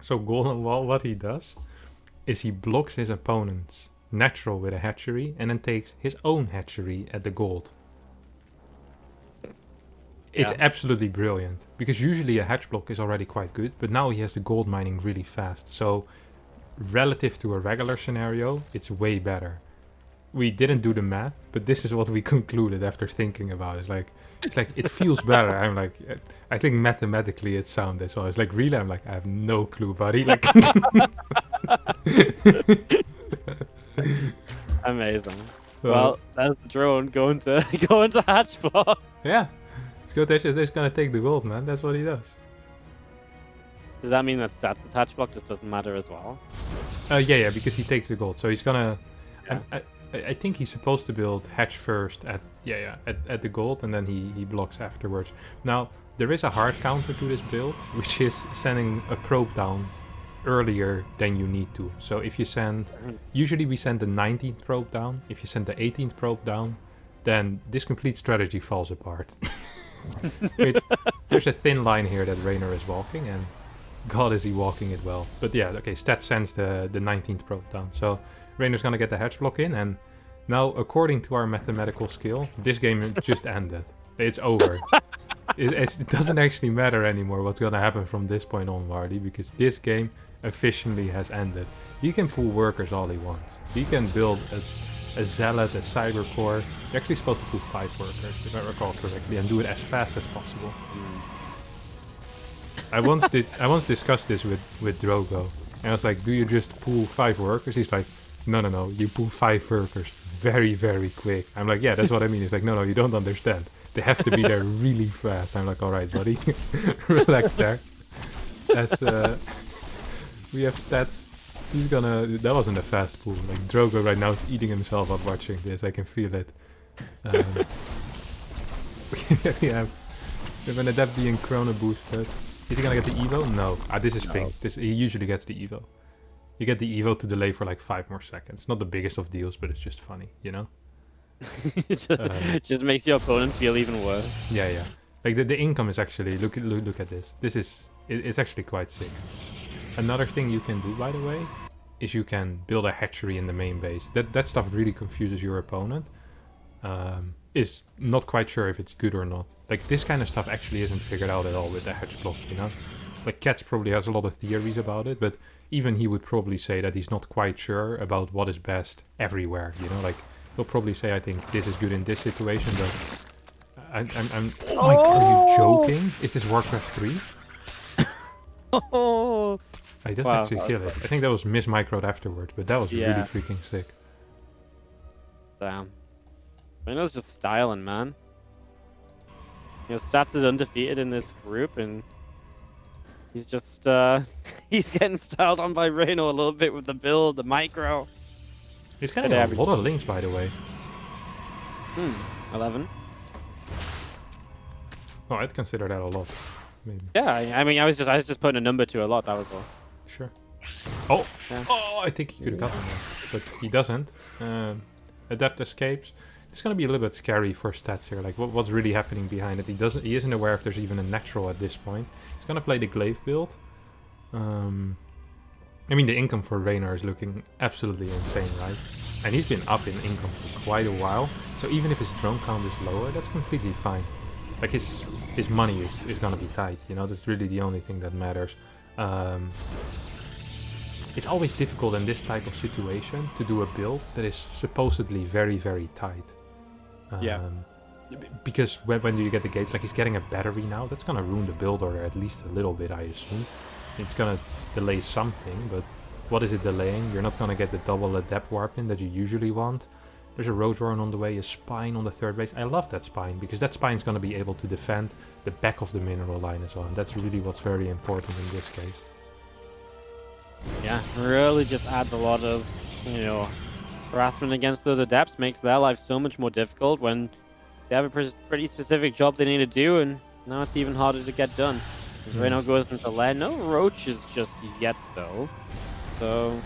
So Golden Wall, what he does is he blocks his opponent's natural with a hatchery and then takes his own hatchery at the gold. It's absolutely brilliant, because usually a hatch block is already quite good, but now he has the gold mining really fast. So relative to a regular scenario, it's way better. We didn't do the math, but this is what we concluded after thinking about it. It's like it feels better. I'm like, I think mathematically it sounded so. I was like, really? I'm like, I have no clue, buddy. Like, amazing. Well, that's the drone going to hatch block. Yeah, it's good. He's gonna take the gold, man. That's what he does. Does that mean that stats' hatch block just doesn't matter as well? Yeah, because he takes the gold. So he's gonna. Yeah. I think he's supposed to build hatch first at the gold, and then he blocks afterwards. Now there is a hard counter to this build, which is sending a probe down earlier than you need to. So if you send, usually we send the 19th probe down. If you send the 18th probe down, then this complete strategy falls apart. There's a thin line here that Reynor is walking, and God is he walking it well. But yeah, okay, stat sends the 19th probe down. So Reynor's gonna get the hatch block in, and now according to our mathematical skill, this game just ended. It's over. It doesn't actually matter anymore what's gonna happen from this point on, Wardi, because this game officially has ended. He can pull workers all he wants. He can build a zealot, a cyber core. You're actually supposed to pull 5 workers, if I recall correctly, and do it as fast as possible. I once discussed this with Drogo, and I was like, do you just pull 5 workers? He's like, no, you pull 5 workers very, very quick. I'm like, yeah, that's what I mean. He's like, no, you don't understand. They have to be there really fast. I'm like, all right, buddy, relax there. That's we have stats. He's gonna. That wasn't a fast pull. Like Drogo right now is eating himself up watching this. I can feel it. We have an adept being chrono boosted. Is he gonna get the evo? No. This is pink. He usually gets the evo. You get the evo to delay for like 5 more seconds. Not the biggest of deals, but it's just funny, you know? It just makes your opponent feel even worse. Yeah. Like the income is actually, look at this. It's actually quite sick. Another thing you can do, by the way, is you can build a hatchery in the main base. That stuff really confuses your opponent. Is not quite sure if it's good or not. Like this kind of stuff actually isn't figured out at all with the hatch block, you know? Like Cats probably has a lot of theories about it, but even he would probably say that he's not quite sure about what is best everywhere, you know? Like he'll probably say, I think this is good in this situation, but I'm oh my God, are you joking? Is this Warcraft 3? Oh, He doesn't actually kill it. I think that was mismicroed afterwards, but that was really freaking sick. Damn. Reynor's just styling, man. You know, Stats is undefeated in this group, and he's just, he's getting styled on by Reynor a little bit with the build, the micro. He's getting a lot of links, by the way. 11. Oh, I'd consider that a lot, maybe. Yeah, I mean, I was just putting a number to a lot, that was all. Sure. Oh! Yeah. Oh, I think he could have gotten that, but he doesn't. Adept escapes. It's gonna be a little bit scary for Stats here. Like, what's really happening behind it? He isn't aware if there's even a natural at this point. He's gonna play the glaive build. I mean, the income for Reynor is looking absolutely insane, right? And he's been up in income for quite a while. So even if his drone count is lower, that's completely fine. Like his money is gonna be tight. You know, that's really the only thing that matters. It's always difficult in this type of situation to do a build that is supposedly very, very tight. Because when do you get the gates? Like, he's getting a battery now. That's gonna ruin the build order at least a little bit, I assume. It's gonna delay something, but what is it delaying? You're not gonna get the double adept warp in that you usually want. There's a Road Warren on the way, a Spine on the third base. I love that Spine, because that Spine's gonna be able to defend the back of the mineral line as well. And that's really what's very important in this case. Yeah, really just adds a lot of, you know, harassment against those adepts, makes their life so much more difficult when they have a pretty specific job they need to do, and now it's even harder to get done. As Reynor goes into lair, no roaches just yet though. So,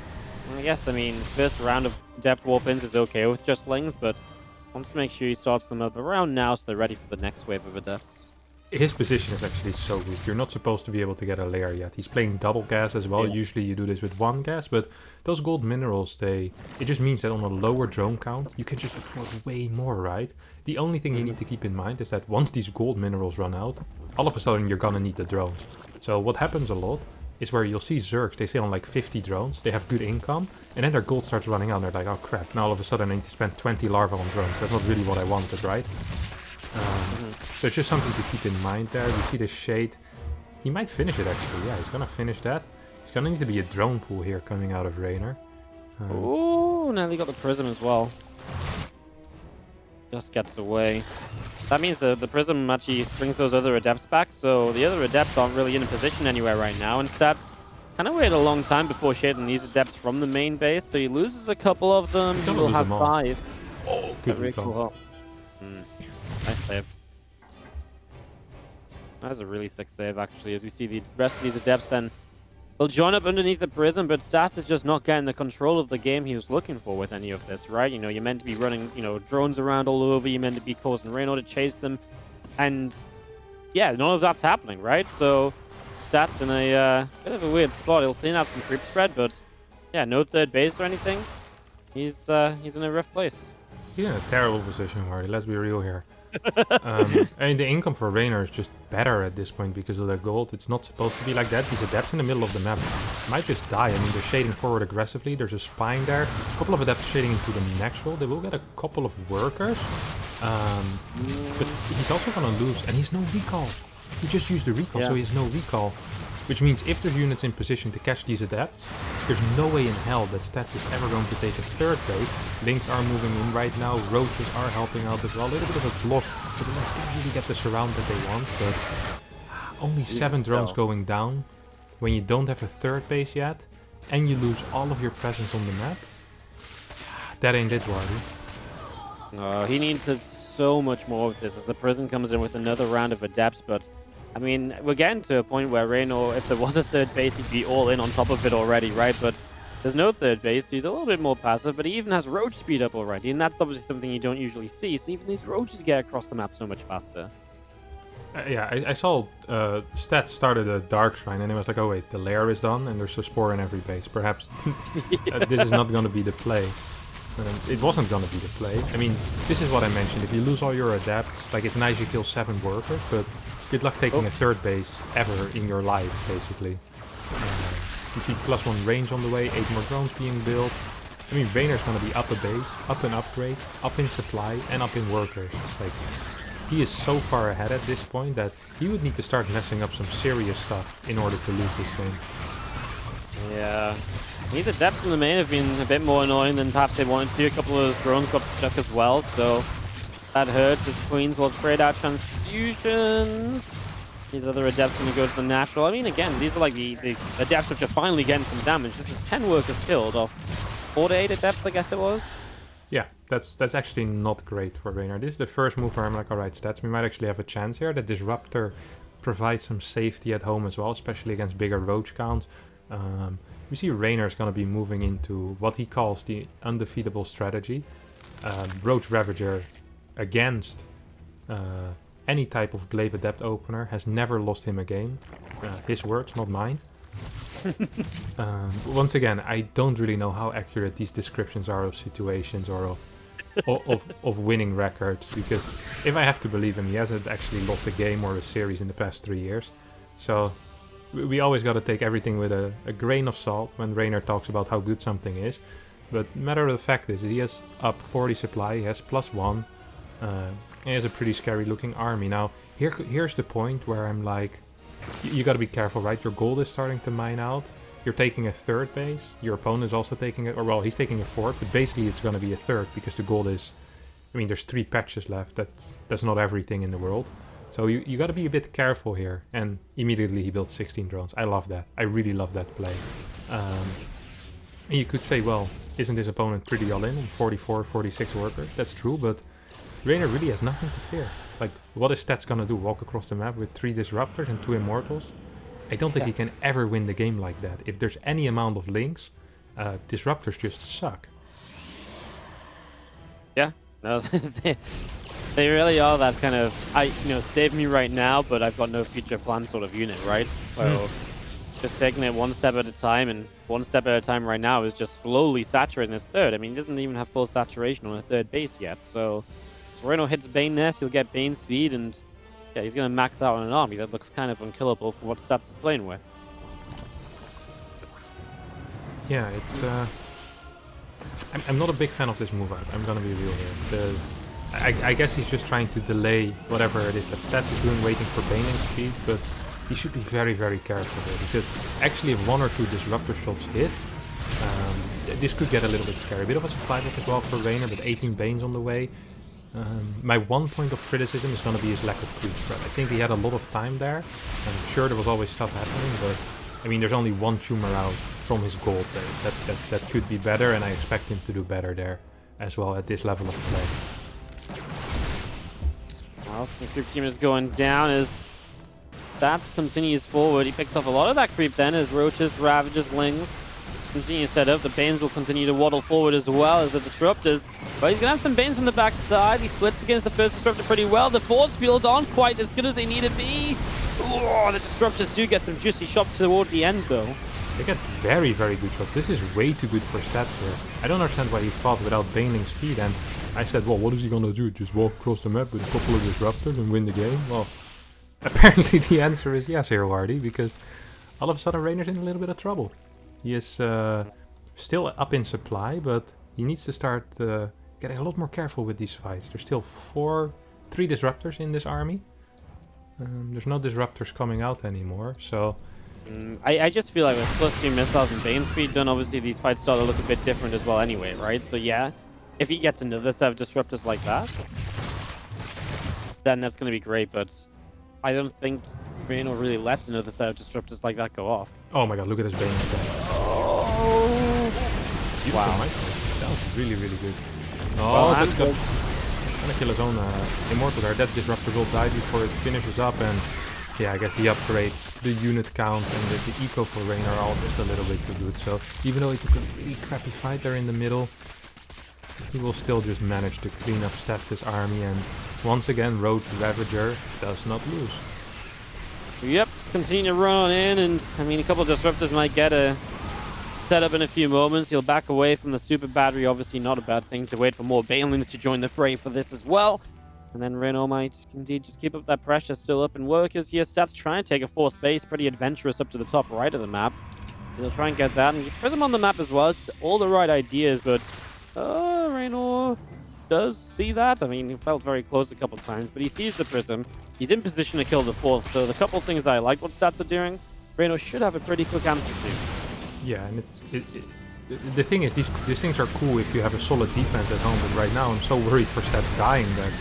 I guess, I mean, first round of depth warp-ins is okay with just lings, but wants to make sure he starts them up around now so they're ready for the next wave of adepts. his position is actually so weak. You're not supposed to be able to get a layer yet. He's playing double gas as well. Yeah. Usually you do this with one gas, but those gold minerals, it just means that on a lower drone count, you can just afford way more, right? The only thing you need to keep in mind is that once these gold minerals run out, all of a sudden you're gonna need the drones. So what happens a lot is where you'll see Zergs, they stay on like 50 drones, they have good income, and then their gold starts running out, and they're like, oh crap, now all of a sudden I need to spend 20 larvae on drones. That's not really what I wanted, right? So it's just something to keep in mind there. We see the shade. He might finish it actually. Yeah, he's gonna finish that. There's gonna need to be a drone pool here coming out of Reynor. Ooh, nearly got the prism as well. Just gets away. That means the prism actually brings those other adepts back, so the other adepts aren't really in a position anywhere right now. And Stats kind of waited a long time before shading these adepts from the main base, so he loses a couple of them. He will have 5. Oh, good recall. Nice save. That's a really sick save, actually, as we see the rest of these adepts then. They'll join up underneath the prism, but Stats is just not getting the control of the game he was looking for with any of this, right? You know, you're meant to be running, you know, drones around all over, you're meant to be causing Reynor to chase them, and yeah, none of that's happening, right? So Stats in a bit of a weird spot. He'll clean out some creep spread, but yeah, no third base or anything. He's in a rough place. He's in a terrible position, Wardi. Let's be real here. I mean, the income for Reynor is just better at this point because of their gold. It's not supposed to be like that. These adepts in the middle of the map might just die. I mean, they're shading forward aggressively. There's a spine there. A couple of adepts shading into the next roll. They will get a couple of workers. But he's also going to lose. And he's no recall. He just used the recall, so he has no recall. Which means if there's units in position to catch these adepts, there's no way in hell that Stats is ever going to take a third base. Links are moving in right now, roaches are helping out as well. A little bit of a block, so the Links can't really get the surround that they want, but only 7 drones going down when you don't have a third base yet, and you lose all of your presence on the map. That ain't it, Wardi. He needs so much more of this as the prison comes in with another round of adepts, but I mean, we're getting to a point where Reynor, if there was a third base, he'd be all in on top of it already, right? But there's no third base, so he's a little bit more passive, but he even has roach speed up already, and that's obviously something you don't usually see, so even these roaches get across the map so much faster. Yeah, I saw Stats started a Dark Shrine, and it was like, oh wait, the lair is done, and there's a spore in every base. Perhaps this is not going to be the play. It wasn't going to be the play. I mean, this is what I mentioned. If you lose all your adepts, like, it's nice you kill 7 workers, but good luck taking a third base ever in your life, basically. You see +1 range on the way, 8 more drones being built. I mean, Reynor's going to be up a base, up an upgrade, up in supply, and up in workers. Like, he is so far ahead at this point that he would need to start messing up some serious stuff in order to lose this game. Yeah. These adepts in the main have been a bit more annoying than perhaps they wanted to. A couple of those drones got stuck as well, so that hurts as Queens will trade out transfusions. These other adepts going to go to the natural. I mean, again, these are like the adepts which are finally getting some damage. This is 10 workers killed off 4 to 8 adepts, I guess it was. Yeah, that's actually not great for Reynor. This is the first move where I'm like, alright, Stats, we might actually have a chance here. That Disruptor provides some safety at home as well, especially against bigger roach counts. We see Reynor is going to be moving into what he calls the undefeatable strategy. Roach Ravager against any type of Glaive Adept opener has never lost him a game. His words, not mine. Once again, I don't really know how accurate these descriptions are of situations or of winning records, because if I have to believe him, he hasn't actually lost a game or a series in the past 3 years. So we always got to take everything with a grain of salt when Reynor talks about how good something is. But matter of the fact is, he has up 40 supply, he has +1, and he has a pretty scary looking army. Now, here's the point where I'm like, you got to be careful, right? Your gold is starting to mine out. You're taking a third base. Your opponent is also taking it, or well, he's taking a fourth, but basically it's going to be a third because the gold is, I mean, there's 3 patches left. That's not everything in the world. So you got to be a bit careful here. And immediately he built 16 drones. I love that. I really love that play. And you could say, well, isn't his opponent pretty all in on 44, 46 workers? That's true, but Reynor really has nothing to fear. Like, what is Stats gonna do? Walk across the map with 3 Disruptors and 2 Immortals? I don't think he can ever win the game like that. If there's any amount of links, Disruptors just suck. Yeah, no, they They really are that kind of, save me right now, but I've got no future plan sort of unit, right? So just taking it one step at a time, and one step at a time right now is just slowly saturating this third. I mean, he doesn't even have full saturation on a third base yet. So Reynor hits Bane Nest, he'll get Bane speed, and yeah, he's going to max out on an army that looks kind of unkillable for what stats he's playing with. Yeah, it's... I'm not a big fan of this move out. I'm gonna be real here. I guess he's just trying to delay whatever it is that Stats is doing, waiting for Baning speed, but he should be very, very careful here, because actually if 1 or 2 disruptor shots hit, this could get a little bit scary. A bit of a supply block as well for Reynor, with 18 Banes on the way. My one point of criticism is going to be his lack of creep spread. I think he had a lot of time there. I'm sure there was always stuff happening, but I mean, there's only 1 tumor out from his gold base. That could be better, and I expect him to do better there as well at this level of play. Well, the creep team is going down as Stats continues forward. He picks off a lot of that creep then as Roaches, Ravages, Lings continue to set up. The Banes will continue to waddle forward as well as the Disruptors. But he's going to have some Banes from the backside. He splits against the first Disruptor pretty well. The force fields aren't quite as good as they need to be. Oh, the Disruptors do get some juicy shots toward the end though. They get very, very good shots. This is way too good for Stats here. I don't understand why he fought without Baneling speed, and I said, well, what is he gonna do? Just walk across the map with a couple of Disruptors and win the game? Well, apparently the answer is yes here, Wardi, because all of a sudden Reynor's in a little bit of trouble. He is still up in supply, but he needs to start getting a lot more careful with these fights. There's still 3 Disruptors in this army. There's no Disruptors coming out anymore, so... I just feel like with +2 missiles and Bane speed done, obviously these fights start to look a bit different as well anyway, right? So yeah, if he gets another set of Disruptors like that, then that's going to be great, but I don't think Reynor really lets another set of Disruptors like that go off. Oh my god, look at his Bane. Oh! Wow. That was really, really good. Oh, that's good. Gonna kill his own Immortal there. That Disruptor will die before it finishes up, and yeah, I guess the upgrades, the unit count, and the eco for Reynor are all just a little bit too good. So even though he took a really crappy fight there in the middle, he will still just manage to clean up Stats' army, and once again, Roach Ravager does not lose. Yep, just continue to run on in, and I mean, a couple of Disruptors might get a setup in a few moments. He'll back away from the Super Battery, obviously not a bad thing to wait for more Banelings to join the fray for this as well. And then Reynor might indeed just keep up that pressure, still up in workers here. Stats trying to take a 4th base, pretty adventurous up to the top right of the map. So he'll try and get that, and get Prism on the map as well. It's all the right ideas, but Reynor does see that. I mean, he felt very close a couple of times, but he sees the Prism. He's in position to kill the 4th, so the couple of things I like what Stats are doing, Reynor should have a pretty quick answer to. Yeah, and the thing is, these things are cool if you have a solid defense at home, but right now I'm so worried for Stats dying that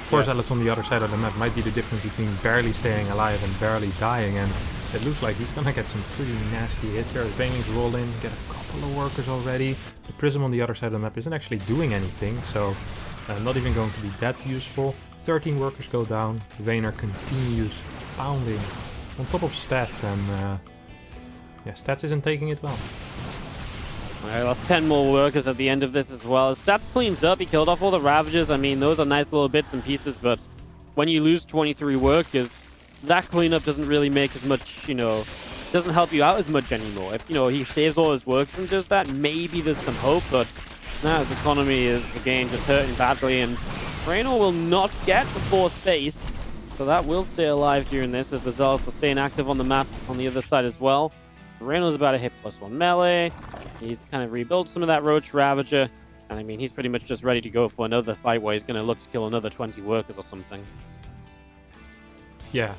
4 zealots on the other side of the map might be the difference between barely staying alive and barely dying, and it looks like he's gonna get some pretty nasty hits here. His Banelings roll in, get a couple of workers already. The Prism on the other side of the map isn't actually doing anything, so not even going to be that useful. 13 workers go down. Reynor continues pounding on top of Stats, and yeah, Stats isn't taking it well. I lost 10 more workers at the end of this as well. Stats cleans up, he killed off all the Ravagers. I mean, those are nice little bits and pieces, but when you lose 23 workers, that cleanup doesn't really make as much, doesn't help you out as much anymore. If, he saves all his workers and does that, maybe there's some hope, but now his economy is, again, just hurting badly, and Reynor will not get the 4th base, so that will stay alive during this, as the Zealots are staying active on the map on the other side as well. Reynor's about to hit +1 melee. He's kind of rebuilt some of that Roach Ravager. And I mean, he's pretty much just ready to go for another fight where he's going to look to kill another 20 workers or something. Yeah,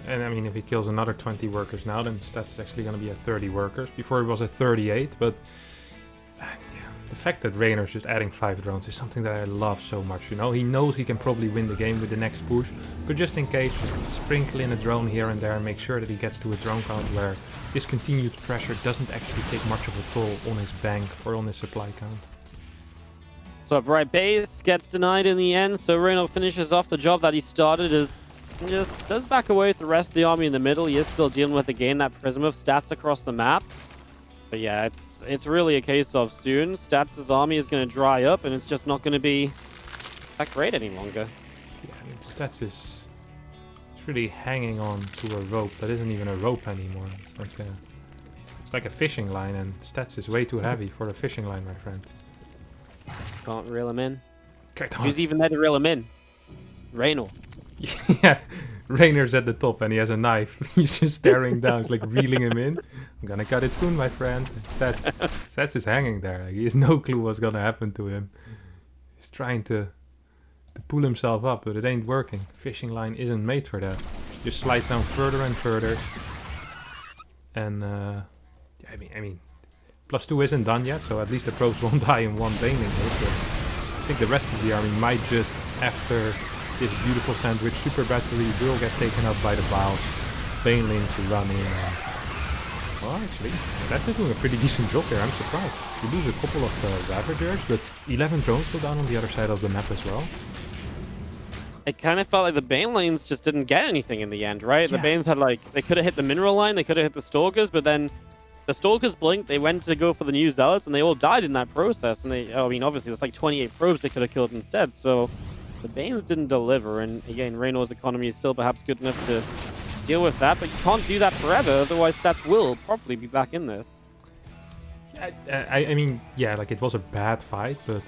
and I mean, if he kills another 20 workers now, then that's actually going to be at 30 workers. Before he was at 38, but yeah, the fact that Reynor's just adding 5 drones is something that I love so much, He knows he can probably win the game with the next push, but just in case, just sprinkle in a drone here and there and make sure that he gets to a drone count where this continued pressure doesn't actually take much of a toll on his bank or on his supply count. So right base gets denied in the end, so Reynor finishes off the job that he started, as he just does back away with the rest of the army in the middle. He is still dealing with, again, that prism of Stats across the map. But yeah, it's really a case of soon Stats' army is going to dry up, and it's just not going to be that great any longer. Stats is really hanging on to a rope that isn't even a rope anymore. It's like a fishing line, and Stats is way too heavy for a fishing line, my friend. Can't reel him in. Kijk dan. Who's even there to reel him in? Reynor. Yeah, Reynor's at the top and he has a knife. He's just staring down. It's like reeling him in. I'm gonna cut it soon, my friend. Stats is hanging there. Like, he has no clue what's gonna happen to him. He's trying to pull himself up, but it ain't working. Fishing line isn't made for that. Just slides down further and further. And yeah, I mean, +2 isn't done yet, so at least the probes won't die in one baneling hit. But I think the rest of the army might just, after this beautiful sandwich super battery, will get taken up by the Baals. Banelings to run in. Well, actually, that's doing a pretty decent job there. I'm surprised. You lose a couple of Ravagers, but 11 drones go down on the other side of the map as well. It kind of felt like the Banelings just didn't get anything in the end, right? Yeah. The Banes had like, they could have hit the mineral line, they could have hit the Stalkers, but then the Stalkers blinked, they went to go for the new Zealots, and they all died in that process. And they, I mean, obviously, there's like 28 probes they could have killed instead, so the Banes didn't deliver. And again, Reynor's economy is still perhaps good enough to deal with that, but you can't do that forever, otherwise Stats will probably be back in this. I mean, yeah, like it was a bad fight, but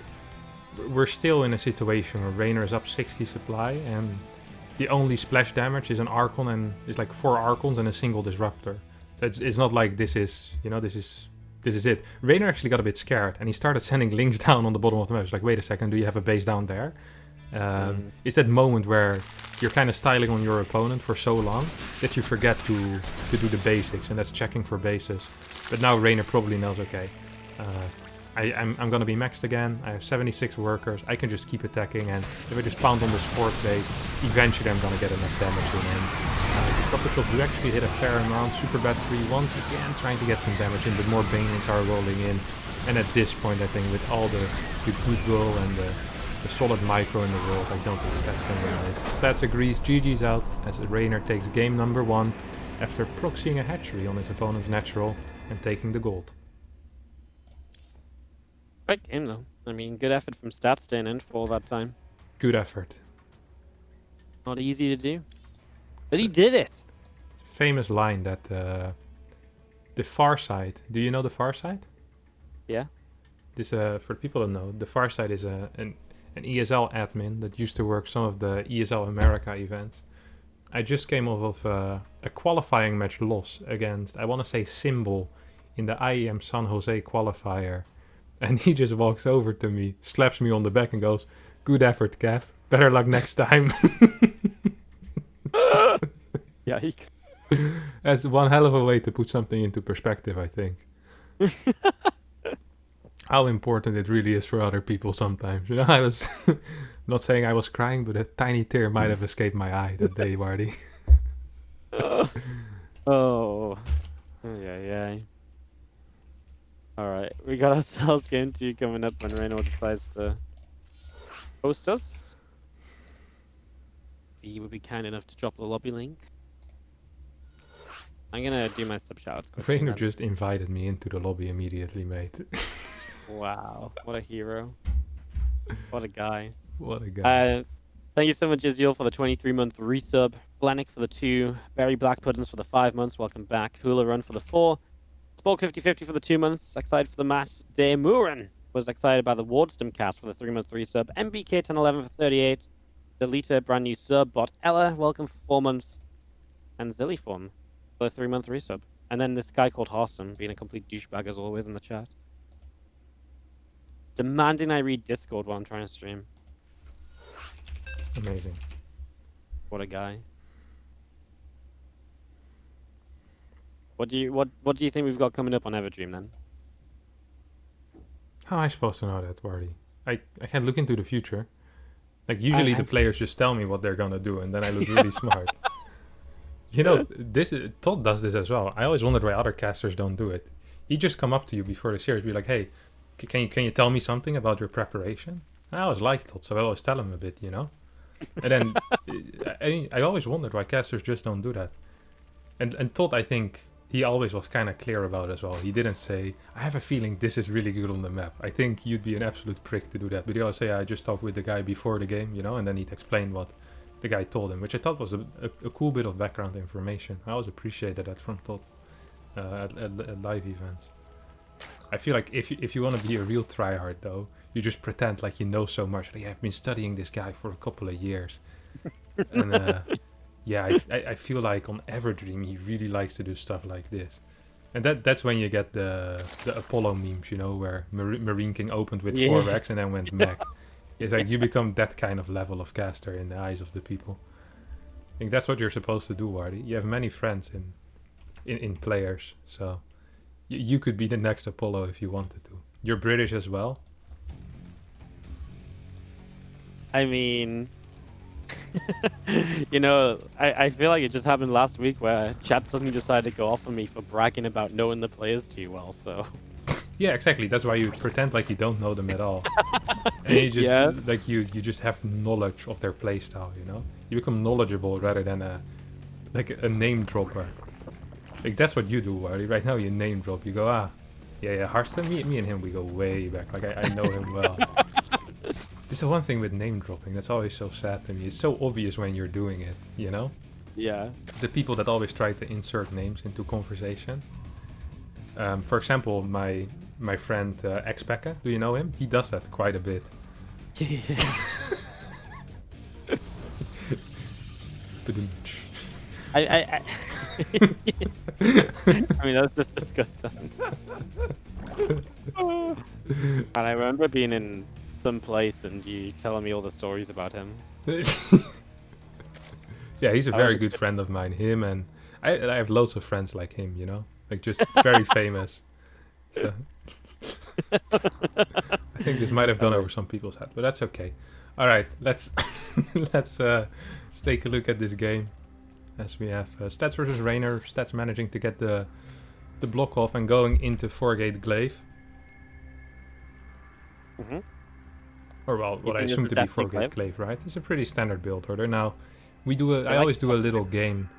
we're still in a situation where Reynor is up 60 supply, and the only splash damage is an Archon, and it's like 4 Archons and a single Disruptor. It's not like this is, you know, this is it. Reynor actually got a bit scared, and he started sending links down on the bottom of the map. It's like, wait a second, do you have a base down there? It's that moment where you're kind of styling on your opponent for so long that you forget to do the basics, and that's checking for bases. But now Reynor probably knows, okay, I'm gonna be maxed again. I have 76 workers. I can just keep attacking, and if I just pound on this 4th base, eventually I'm gonna get enough damage in. And Disruptor Shots do actually hit a fair amount. Super Battery once again trying to get some damage in, but more Banelings are rolling in. And at this point, I think with all the goodwill and the solid micro in the world, I don't think Stats can win this. Stats agrees, GG's out, as Reynor takes game number 1 after proxying a hatchery on his opponent's natural and taking the gold. Great game though. I mean, good effort from Stats staying in for all that time. Good effort. Not easy to do. But he did it! Famous line that the far side, do you know the far side? Yeah. This for people that know, the far side is an ESL admin that used to work some of the ESL America events. I just came off of a qualifying match loss against, I want to say, Symbol in the IEM San Jose qualifier. And he just walks over to me, slaps me on the back and goes, "Good effort, Kev. Better luck next time." Yikes. That's one hell of a way to put something into perspective, I think. How important it really is for other people sometimes. You know, I was not saying I was crying, but a tiny tear might have escaped my eye that day, Wardi. Oh. Yeah. Alright, we got ourselves game 2 coming up when Reynor decides to host us. He would be kind enough to drop the lobby link. I'm gonna do my sub shoutouts quickly. Reynor just invited me into the lobby immediately, mate. Wow, what a hero. What a guy. What a guy. Thank you so much, Israel, for the 23-month resub. Blanik for the 2. Barry Black Puddins for the 5 months. Welcome back. Hula Run for the 4. Spoke 50-50 for the 2 months. Excited for the match. Day Murin was excited by the Wardstem cast for the 3-month resub. MBK 1011 for 38. Delita, brand new sub. Bot Ella, welcome for 4 months. And Zilliform for the 3-month resub. And then this guy called Harston being a complete douchebag as always in the chat. Demanding I read Discord while I'm trying to stream. Amazing. What a guy. What do you think we've got coming up on Everdream then? How am I supposed to know that, Wardi? I can't look into the future. Like, usually the players just tell me what they're gonna do, and then I look really smart. You know, Todd does this as well. I always wondered why other casters don't do it. He just come up to you before the series, be like, "Hey, can you tell me something about your preparation?" And I always liked Todd, so I always tell him a bit, you know. And then I always wondered why casters just don't do that. And Todd, I think he always was kind of clear about it as well. He didn't say, "I have a feeling this is really good on the map." I think you'd be an absolute prick to do that. But he always say, "I just talked with the guy before the game, you know," and then he'd explain what the guy told him, which I thought was a cool bit of background information. I always appreciated that from Todd at live events. I feel like if you want to be a real tryhard though, you just pretend like you know so much. Like, I've been studying this guy for a couple of years. And yeah, I feel like on Everdream he really likes to do stuff like this. And that's when you get the Apollo memes, you know, where Marine King opened with 4x and then went mech. It's like you become that kind of level of caster in the eyes of the people. I think that's what you're supposed to do, Wardi. You have many friends in players, so you could be the next Apollo if you wanted to. You're British as well. I mean, you know, I feel like it just happened last week where chat suddenly decided to go off on me for bragging about knowing the players too well, so... Yeah, exactly. That's why you pretend like you don't know them at all. And you just like you just have knowledge of their playstyle, you know? You become knowledgeable rather than a name dropper. Like that's what you do, Wardi. Right now you name drop. You go, yeah, Hearthstone, me and him, we go way back. Like I know him well. This is the one thing with name dropping that's always so sad to me. It's so obvious when you're doing it, you know? Yeah. The people that always try to insert names into conversation. For example, my friend Xpecca, do you know him? He does that quite a bit. I mean, that's just disgusting. And I remember being in some place and you telling me all the stories about him. Yeah, he's a very good friend of mine. Him and I have loads of friends like him, you know? Like just very famous. So. I think this might have gone over some people's head, but that's okay. All right, let's let's take a look at this game. As we have Stats versus Reynor. Stats managing to get the block off and going into 4-gate glaive. Or well, what I assume to be 4-gate glaive, right? It's a pretty standard build order. Now, I always do a little game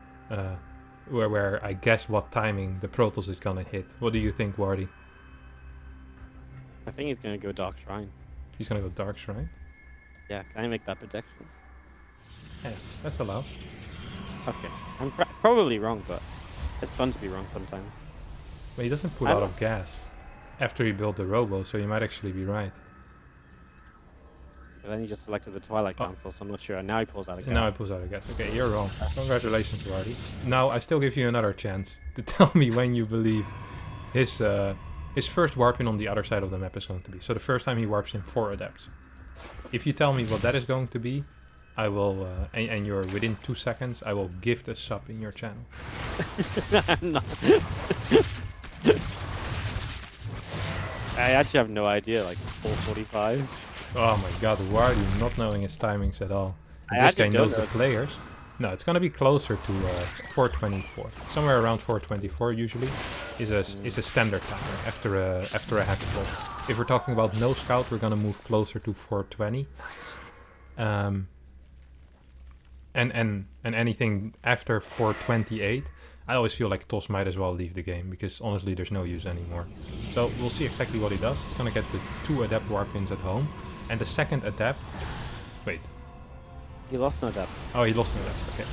where I guess what timing the Protoss is gonna hit. What do you think, Wardi? I think he's gonna go Dark Shrine. He's gonna go Dark Shrine? Yeah, can I make that prediction? Yeah, that's allowed. Okay, I'm probably wrong, but it's fun to be wrong sometimes. But he doesn't put out of gas after he built the Robo, so you might actually be right. But then he just selected the Twilight Council, so I'm not sure. And now he pulls out of gas. And now he pulls out of gas. Okay, you're wrong. Congratulations, Wardi. Now I still give you another chance to tell me when you believe his first warp in on the other side of the map is going to be. So the first time he warps in 4 adepts. If you tell me what that is going to be, I will, and you're within 2 seconds, I will gift a sub in your channel. I'm not. I actually have no idea, like 4:45. Oh my god, Wardi not knowing his timings at all. This guy knows the players. No, it's gonna be closer to 4:24. Somewhere around 4:24 usually is a standard timer after a hack block. If we're talking about no scout, we're gonna move closer to 4:20. And anything after 4:28, I always feel like Toss might as well leave the game because honestly there's no use anymore. So we'll see exactly what he does. He's gonna get the 2 adept warp ins at home, and the second adept. Wait. He lost an adept. Oh, he lost an adept. Okay.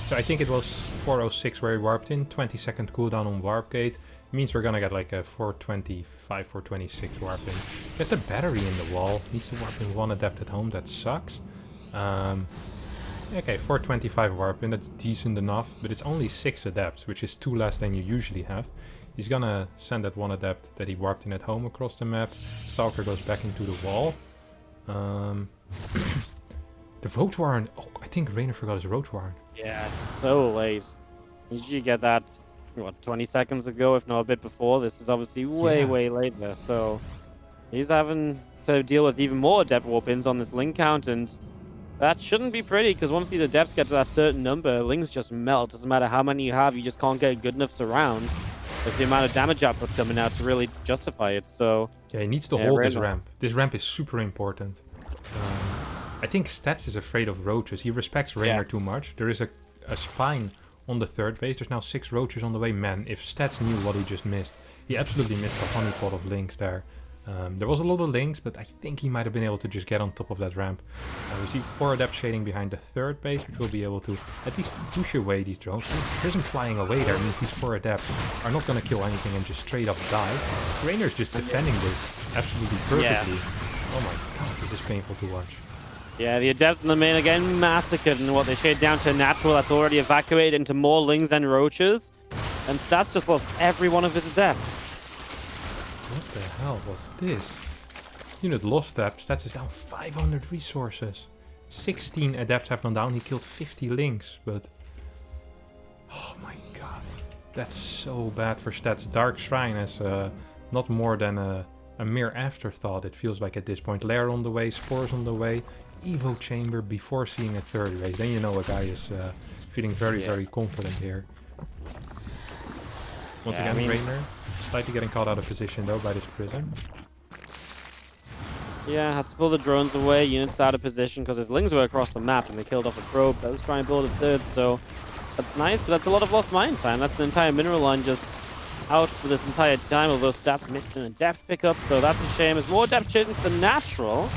So I think it was 4:06 where he warped in. 20-second cooldown on warp gate. Means we're gonna get like a 4:25, 4:26 warp in. There's a battery in the wall. Needs to warp in 1 adept at home. That sucks. Okay, 4:25 warp in. That's decent enough, but it's only 6 adepts, which is 2 less than you usually have. He's gonna send that 1 adept that he warped in at home across the map. Stalker goes back into the wall. The Roach Warren. Oh, I think Reynor forgot his Roach Warren. Yeah, it's so late. Usually you get that, what, 20 seconds ago, if not a bit before. This is obviously way later, so he's having to deal with even more adept warp-ins on this link count, and that shouldn't be pretty, because once these adepts get to that certain number, links just melt. Doesn't matter how many you have, you just can't get good enough surround with the amount of damage output coming out to really justify it, so... Yeah, he needs to hold this ramp. This ramp is super important. I think Stats is afraid of roaches. He respects Reynor too much. There is a spine on the 3rd base. There's now 6 roaches on the way. Man, if Stats knew what he just missed. He absolutely missed a honeypot of links there. There was a lot of links, but I think he might have been able to just get on top of that ramp. We see 4 Adept shading behind the 3rd base, which will be able to at least push away these drones. Prism flying away there means these 4 Adepts are not going to kill anything and just straight up die. Reynor's just defending this absolutely perfectly. Yeah. Oh my god, this is painful to watch. Yeah, the Adepts in the main again massacred, and what they shade down to a natural that's already evacuated into more Lings and Roaches. And Stats just lost every one of his Adepts. What the hell was this? Unit lost step. Stats is down 500 resources. 16 Adepts have gone down. He killed 50 Lings, but... Oh my god. That's so bad for Stats. Dark Shrine is not more than a mere afterthought, it feels like at this point. Lair on the way, Spores on the way. Evo Chamber before seeing a 3rd race. Then you know a guy is feeling very confident here. Once again, Reynor slightly getting caught out of position though by this Prism. Yeah, has to pull the drones away, units out of position because his Lings were across the map and they killed off a probe that was trying to build a 3rd, so that's nice, but that's a lot of lost mine time. That's an entire mineral line just out for this entire time, although Stats missed an Adept pickup, so that's a shame. As more Adept shit into the natural.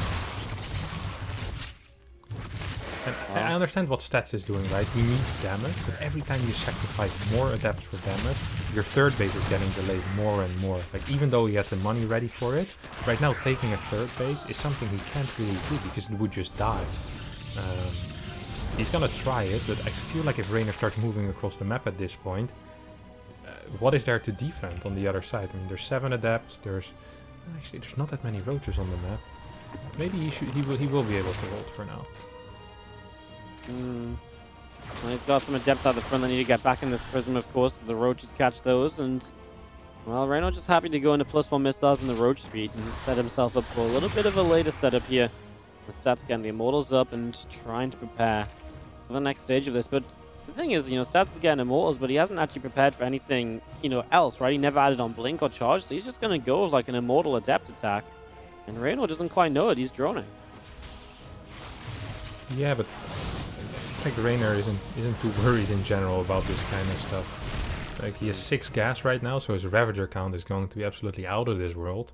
And I understand what Stats is doing, right? He needs damage, but every time you sacrifice more Adepts for damage, your 3rd base is getting delayed more and more. Like, even though he has the money ready for it, right now taking a 3rd base is something he can't really do because it would just die. He's gonna try it, but I feel like if Reynor starts moving across the map at this point, what is there to defend on the other side? I mean, there's 7 Adepts, actually there's not that many Roaches on the map. Maybe he will be able to hold for now. Well, he's got some Adepts out the front that need to get back in this Prism, of course. The Roaches catch those, and well, Reynor just happy to go into +1 missiles in the Roach speed and set himself up for a little bit of a later setup here. The Stats getting the Immortals up and trying to prepare for the next stage of this. But the thing is, Stats is getting Immortals, but he hasn't actually prepared for anything, else, right? He never added on Blink or Charge, so he's just going to go with like an Immortal Adept attack. And Reynor doesn't quite know it, he's droning. Yeah, but I think Reynor isn't too worried in general about this kind of stuff. Like, he has 6 gas right now, so his Ravager count is going to be absolutely out of this world.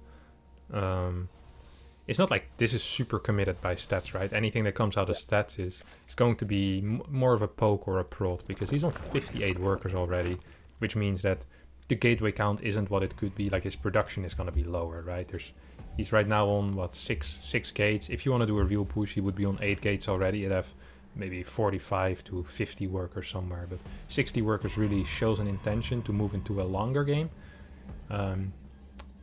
It's not like this is super committed by Stats, right? Anything that comes out of Stats is going to be more of a poke or a prod, because he's on 58 workers already, which means that the gateway count isn't what it could be. Like, his production is going to be lower, right? He's right now on, what, 6 gates. If you want to do a real push, he would be on 8 gates already. He'd have maybe 45 to 50 workers somewhere, but 60 workers really shows an intention to move into a longer game.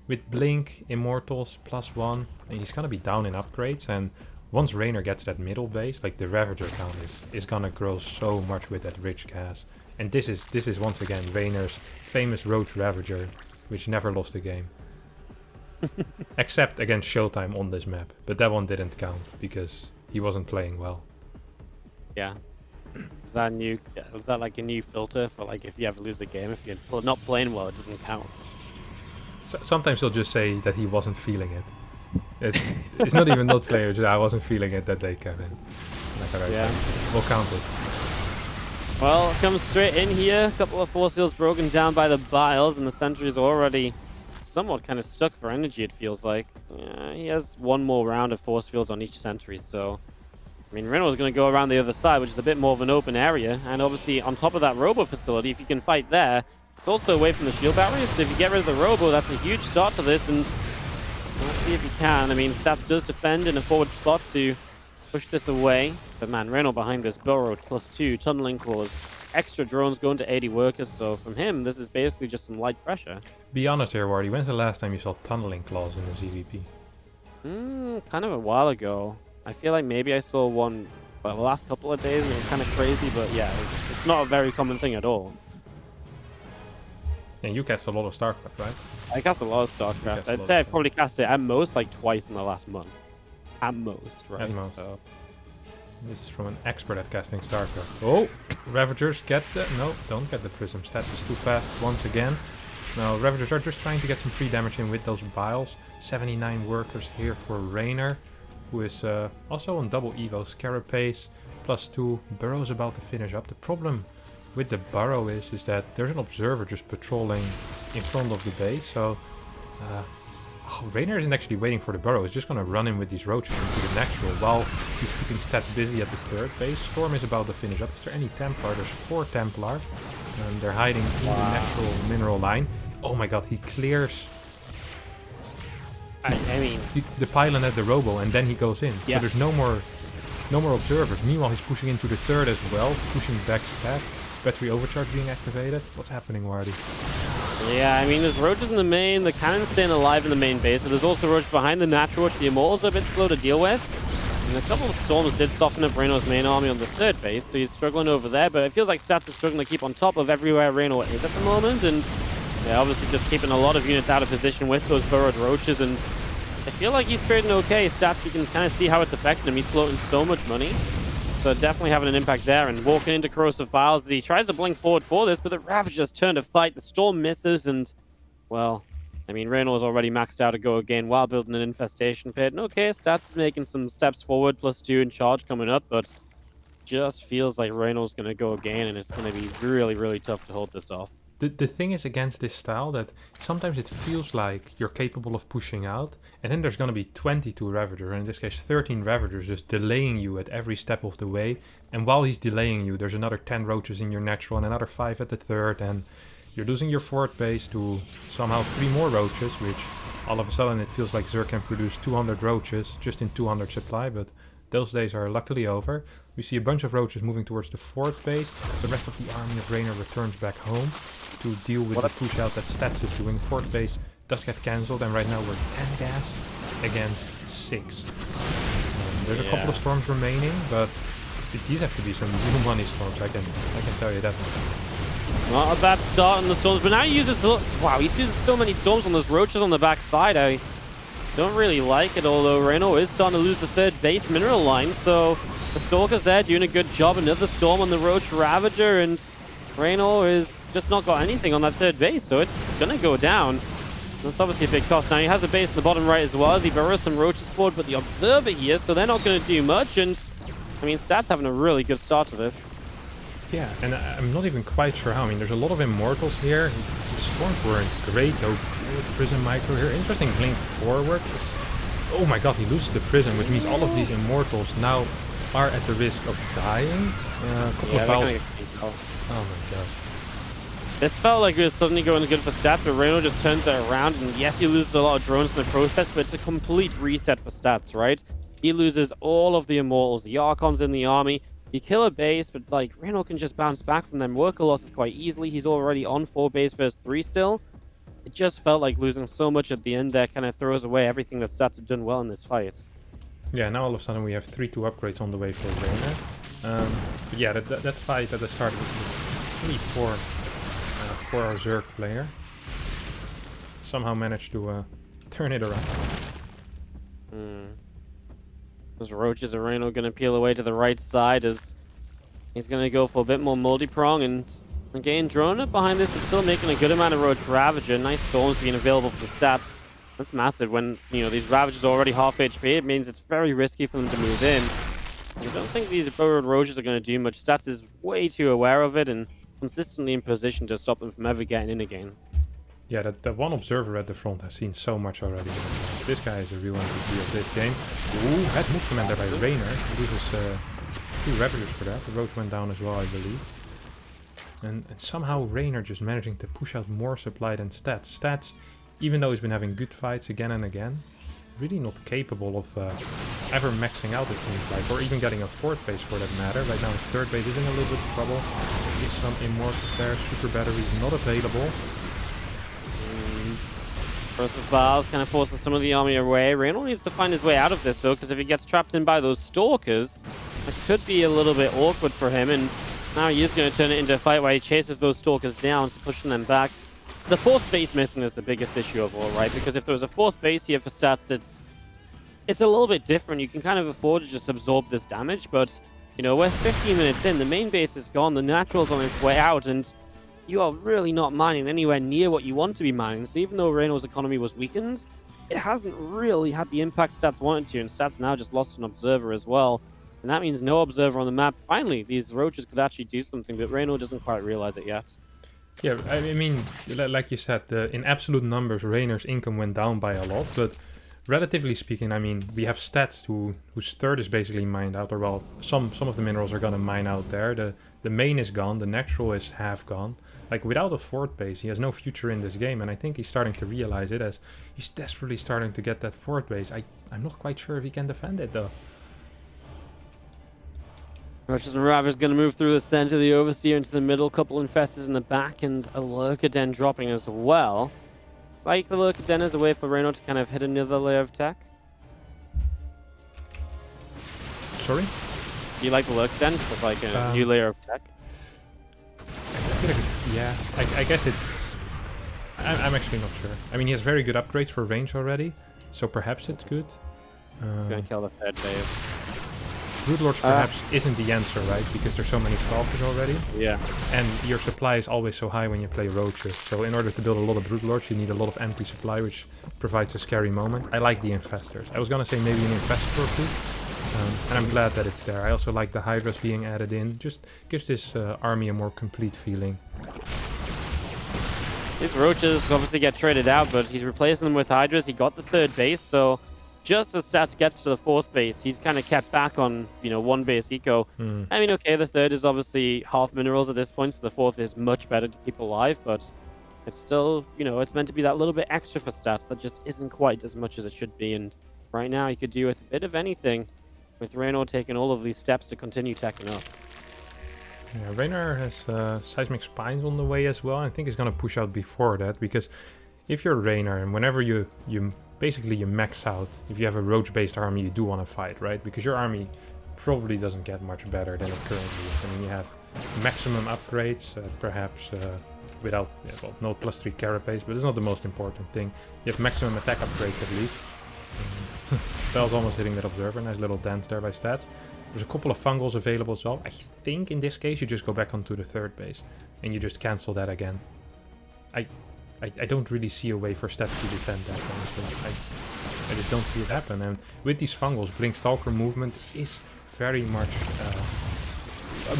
With Blink, Immortals, +1, and he's gonna be down in upgrades, and once Reynor gets that middle base, like, the Ravager count is gonna grow so much with that rich gas. And this is once again Reynor's famous Roach Ravager, which never lost a game. Except against Showtime on this map, but that one didn't count because he wasn't playing well. Yeah. Is that like a new filter for, like, if you ever lose the game, if you're not playing well, it doesn't count? Sometimes he'll just say that he wasn't feeling it. It's not even not players. I wasn't feeling it that day, Kevin. Like, alright, yeah. We'll count it. Well, comes straight in here. A couple of force fields broken down by the Biles, and the sentry is already somewhat kind of stuck for energy, it feels like. He has one more round of force fields on each sentry, so... I mean, Reynor is going to go around the other side, which is a bit more of an open area. And obviously, on top of that Robo facility, if you can fight there, it's also away from the shield barriers. So if you get rid of the Robo, that's a huge start to this. And let's see if you can. I mean, Stats does defend in a forward spot to push this away. But man, Reynor behind this burrow +2, tunneling claws, extra drones going to 80 workers. So from him, this is basically just some light pressure. Be honest here, Wardi. When's the last time you saw tunneling claws in the ZVP? Kind of a while ago. I feel like maybe I saw one the last couple of days and it was kind of crazy, but yeah, it's not a very common thing at all. And you cast a lot of StarCraft, right? I cast a lot of StarCraft. I'd say I've probably cast it at most like twice in the last month. At most, right? At most. So. This is from an expert at casting StarCraft. Oh! Ravagers get the... No, don't get the Prism. Stats is too fast once again. Now, Ravagers are just trying to get some free damage in with those Biles. 79 workers here for Reynor, who is also on double evos. Carapace, +2. Burrow's about to finish up. The problem with the Burrow is that there's an observer just patrolling in front of the base, so Oh, Reynor isn't actually waiting for the burrow. He's just going to run in with these roaches into the natural while he's keeping stats busy at the third base. Storm is about to finish up. Is there any Templar? There's 4 Templar. And they're hiding in the natural mineral line. Oh my god, he clears I mean, the pylon at the robo and then he goes in. Yeah. So there's no more observers. Meanwhile, he's pushing into the third as well, pushing back stats. Battery overcharge being activated. What's happening, Wardi? yeah, I mean, there's roaches in the main. The cannon's staying alive in the main base, but there's also roaches behind the natural, which the immortals are a bit slow to deal with. And a couple of storms did soften up Reynor's main army on the third base, so he's struggling over there. But it feels like Stats is struggling to keep on top of everywhere Reynor is at the moment. And yeah, obviously just keeping a lot of units out of position with those burrowed roaches. And I feel like he's trading okay. Stats, you can kind of see how it's affecting him. He's floating so much money. So definitely having an impact there. And walking into Corrosive Piles, he tries to blink forward for this, but the Ravagers turn to fight. The Storm misses, and, well, I mean, Reynor's already maxed out to go again while building an Infestation Pit. And okay, Stats is making some steps forward, +2 in charge coming up, but just feels like Reynor's going to go again, and it's going to be really, really tough to hold this off. The thing is against this style that sometimes it feels like you're capable of pushing out, and then there's going to be 22 Ravagers, or in this case 13 Ravagers, just delaying you at every step of the way. And while he's delaying you, there's another 10 roaches in your natural and another 5 at the third, and you're losing your fourth base to somehow 3 more roaches, which all of a sudden it feels like Zerg can produce 200 roaches just in 200 supply, but those days are luckily over. We see a bunch of roaches moving towards the fourth base. The rest of the army of Reynor returns back home to deal with the push out that Stats is doing. Fourth base does get cancelled, and right now we're 10 gas against 6. There's a couple of storms remaining, but these have to be some real money storms, I can tell you that much. Not a bad start on the storms, but now he uses so many storms on those roaches on the back side. I don't really like it, although Reynor is starting to lose the third base mineral line, so the Stalker's there doing a good job. Another storm on the Roach Ravager, and Reynor is just not got anything on that third base, so it's gonna go down. That's obviously a big cost. Now he has a base in the bottom right as well as he burrows some roaches forward, but the Observer here, so they're not gonna do much, and I mean, Stats having a really good start to this. Yeah, and I'm not even quite sure how. I mean, there's a lot of Immortals here. The storms weren't great, though. Prison Micro here. Interesting blink forward. Oh my god, he loses the Prison, which means all of these Immortals now are at the risk of dying. A couple of piles. Oh my god. This felt like it was suddenly going good for Stats, but Reynor just turns it around, and yes, he loses a lot of drones in the process, but it's a complete reset for Stats, right? He loses all of the Immortals, the Archons in the army. You kill a base, but like Reynor can just bounce back from them. Worker losses quite easily. He's already on 4 base versus 3 still. It just felt like losing so much at the end there kind of throws away everything that Stats have done well in this fight. Yeah, now all of a sudden we have 3-2 upgrades on the way for Reynor. But yeah, that fight at the start was pretty poor for our Zerg player. Somehow managed to turn it around. Those roaches are Reynor going to peel away to the right side as he's going to go for a bit more multi-prong, and again, drone up behind this is still making a good amount of Roach Ravager. Nice storms being available for the Stats. That's massive. When, you know, these Ravagers are already half HP, it means it's very risky for them to move in. I don't think these burrowed roaches are going to do much. Stats is way too aware of it and consistently in position to stop them from ever getting in again. Yeah, that one observer at the front has seen so much already. This guy is a real MVP of this game. Ooh, head move commander by Reynor. He loses 2 Ravagers for that. The Roach went down as well, I believe. And somehow Reynor just managing to push out more supply than Stats. Stats, even though he's been having good fights again and again, really not capable of ever maxing out, it seems like, or even getting a 4th base for that matter. Right now his 3rd base is in a little bit of trouble. There's some Immortals there. Super batteries not available. Corrosive Files kind of forcing some of the army away. Reynor needs to find his way out of this, though, because if he gets trapped in by those Stalkers, it could be a little bit awkward for him, and now he is going to turn it into a fight where he chases those Stalkers down, so pushing them back. The 4th base missing is the biggest issue of all, right? Because if there was a 4th base here for Stats, it's a little bit different. You can kind of afford to just absorb this damage, but, you know, we're 15 minutes in, the main base is gone, the Natural's on its way out, and you are really not mining anywhere near what you want to be mining. So even though Reynor's economy was weakened, it hasn't really had the impact Stats wanted to, and Stats now just lost an Observer as well. And that means no Observer on the map. Finally, these roaches could actually do something, but Reynor doesn't quite realize it yet. Yeah, I mean, like you said, in absolute numbers, Reynor's income went down by a lot, but relatively speaking, I mean, we have stats whose third is basically mined out, or well, some of the minerals are gonna mine out there. The main is gone, the natural is half gone. Like, without a fort base, he has no future in this game, and I think he's starting to realize it as he's desperately starting to get that fort base. I'm not quite sure if he can defend it, though. Roaches and Ravage going to move through the center, the Overseer into the middle, couple Infestors in the back, and a Lurker Den dropping as well. Like the Lurker Den as a way for Reynor to kind of hit another layer of tech. Sorry? Do you like the Lurker Den? It's like a new layer of tech. I feel like yeah, I guess it's... I'm actually not sure. I mean, he has very good upgrades for range already, so perhaps it's good. It's going to kill the third base. Broodlords perhaps isn't the answer, right? Because there's so many Stalkers already. Yeah. And your supply is always so high when you play Roaches. So in order to build a lot of Broodlords, you need a lot of empty supply, which provides a scary moment. I like the Infestors. I was gonna say maybe an Infestor or two. And I'm glad that it's there. I also like the Hydras being added in. Just gives this army a more complete feeling. These Roaches obviously get traded out, but he's replacing them with Hydras. He got the third base, so... just as Stats gets to the fourth base, he's kind of kept back on, one base eco. I mean, okay, the third is obviously half minerals at this point, so the fourth is much better to keep alive, but it's still, it's meant to be that little bit extra for Stats that just isn't quite as much as it should be, and right now he could do with a bit of anything, with Reynor taking all of these steps to continue teching up. Yeah, Reynor has Seismic Spines on the way as well. I think he's going to push out before that, because if you're Reynor, and whenever you basically you max out, if you have a roach-based army, you do want to fight, right? Because your army probably doesn't get much better than it currently is. I mean, you have maximum upgrades, perhaps without, well, no +3 carapace, but it's not the most important thing. You have maximum attack upgrades at least. Bell's almost hitting that Observer, nice little dance there by Stats. There's a couple of fungals available as well. I think in this case you just go back onto the third base and you just cancel that again. I don't really see a way for Stats to defend that, honestly. I just don't see it happen. And with these fungals, Blink Stalker movement is very much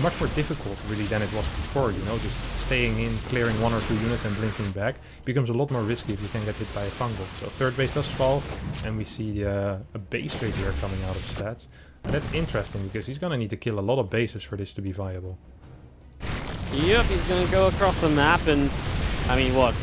much more difficult, really, than it was before, just staying in, clearing 1 or 2 units and blinking back becomes a lot more risky if you can get hit by a fungal. So third base does fall, and we see a base rate here coming out of Stats. And that's interesting, because he's going to need to kill a lot of bases for this to be viable. Yep, he's going to go across the map, and I mean, what?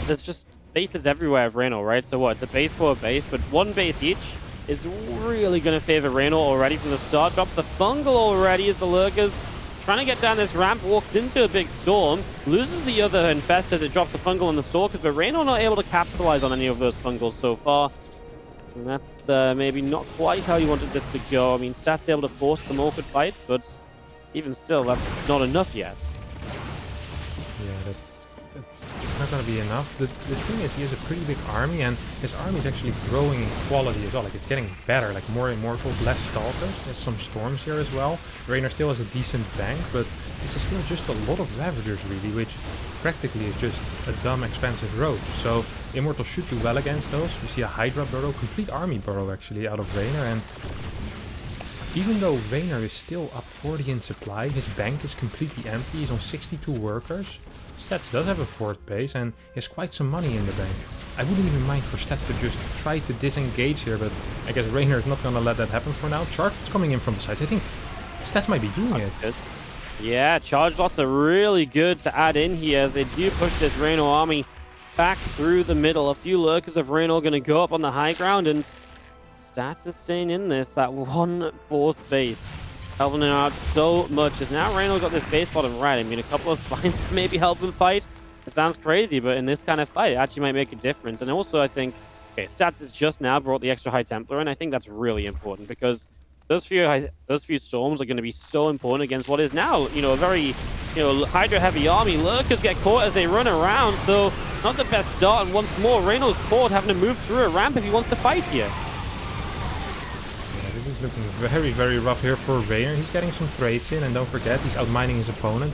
There's just bases everywhere of Reynor, right? So what? It's a base for a base, but one base each is really going to favor Reynor already from the start. Drops a fungal already as the Lurkers trying to get down this ramp, walks into a big storm, loses the other Infest as it drops a fungal on the Stalkers, but Reynor not able to capitalize on any of those fungals so far. And that's maybe not quite how you wanted this to go. I mean, Stats able to force some awkward fights, but even still, that's not enough yet. Yeah, it's not going to be enough. The thing is, he has a pretty big army, and his army is actually growing in quality as well. Like, it's getting better, like more Immortals, less Stalkers. There's some Storms here as well. Reynor still has a decent bank, but this is still just a lot of Ravagers, really, which practically is just a dumb, expensive roach. So Immortals should do well against those. We see a Hydra burrow, complete army burrow, actually, out of Reynor, and even though Reynor is still up 40 in supply, his bank is completely empty. He's on 62 workers. Stats does have a fourth base, and he has quite some money in the bank. I wouldn't even mind for Stats to just try to disengage here, but I guess Reynor is not going to let that happen for now. Charge is coming in from the sides. I think Stats might be doing it. Good. Yeah, charge lots are really good to add in here as they do push this Reynor army back through the middle. A few Lurkers of Reynor going to go up on the high ground, and Stats is staying in this. That 1/4 base. Helping him out so much, as now Reynor got this base bottom right. I mean, a couple of spines to maybe help him fight. It sounds crazy, but in this kind of fight, it actually might make a difference. And also, I think, okay, Stats has just now brought the extra High Templar, and I think that's really important, because those few storms are going to be so important against what is now, a very, Hydra-heavy army. Lurkers get caught as they run around, so not the best start. And once more, Reynor's caught having to move through a ramp if he wants to fight here. This is looking very, very rough here for Reynor. He's getting some trades in, and don't forget, he's outmining his opponent.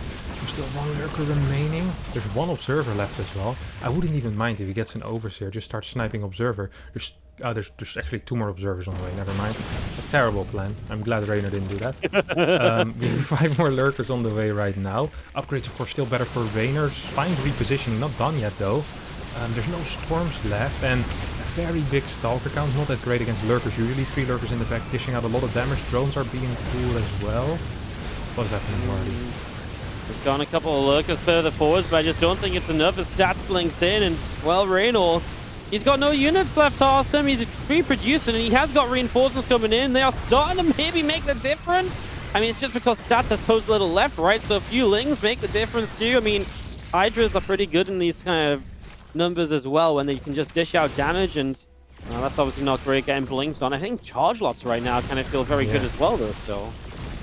Still one lurker remaining. There's one observer left as well. I wouldn't even mind if he gets an overseer. Just start sniping observer. There's actually 2 more observers on the way. Never mind. A terrible plan. I'm glad Reynor didn't do that. We have 5 more lurkers on the way right now. Upgrades, of course, still better for Reynor. Spine's repositioning, not done yet though. There's no storms left, and a very big stalker count. Not that great against lurkers. Usually 3 lurkers in the back, dishing out a lot of damage. Drones are being cool as well. What is happening, Marty? There's gone a couple of lurkers further forwards, but I just don't think it's enough as stats blinks in. And, well, Reynor, he's got no units left past him. He's reproducing, and he has got reinforcements coming in. They are starting to maybe make the difference. I mean, it's just because stats has so little left, right? So a few lings make the difference too. I mean, Hydras are pretty good in these kind of numbers as well when they can just dish out damage, and that's obviously not great getting blinked on. I think charge lots right now kind of feel very good as well, though, still.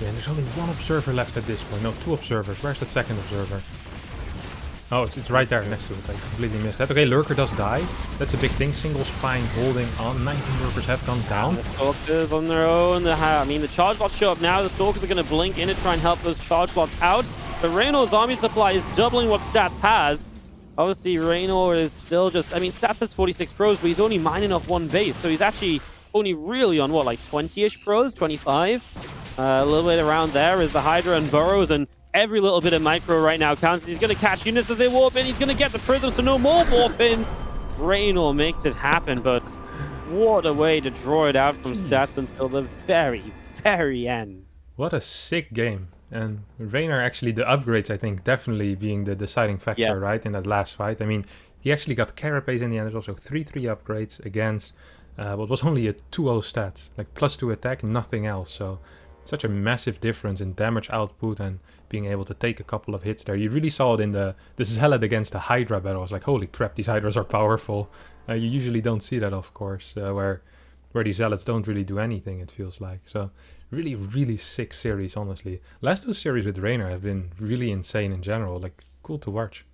Yeah, and there's only 1 observer left at this point. No, 2 observers. Where's that second observer? Oh, it's right there next to it. I completely missed that. Okay, Lurker does die. That's a big thing. Single spine holding on. 19 lurkers have gone down. The Stalkers on their own. I mean, the charge lots show up now. The Stalkers are going to blink in and try and help those charge lots out. But Reynor's army supply is doubling what Stats has. Obviously, Reynor is still just... I mean, Stats has 46 pros, but he's only mining off 1 base. So he's actually only really on, what, like 20-ish pros? 25? A little bit around there is the Hydra and Burrows, and every little bit of micro right now counts. He's going to catch units as they warp in. He's going to get the prisms, so no more warp-ins. Reynor makes it happen, but what a way to draw it out from Stats until the very, very end. What a sick game. And Reynor actually, the upgrades, I think, definitely being the deciding factor, right, in that last fight. I mean, he actually got carapace in the end. There's also 3-3 upgrades against what was only a 2-0 stats, like +2 attack, nothing else. So such a massive difference in damage output and being able to take a couple of hits there. You really saw it in the Zealot against the Hydra battle. I was like, holy crap, these Hydras are powerful. You usually don't see that, of course, where these Zealots don't really do anything, it feels like. So really, really sick series, honestly. Last 2 series with Reynor have been really insane in general. Like, cool to watch.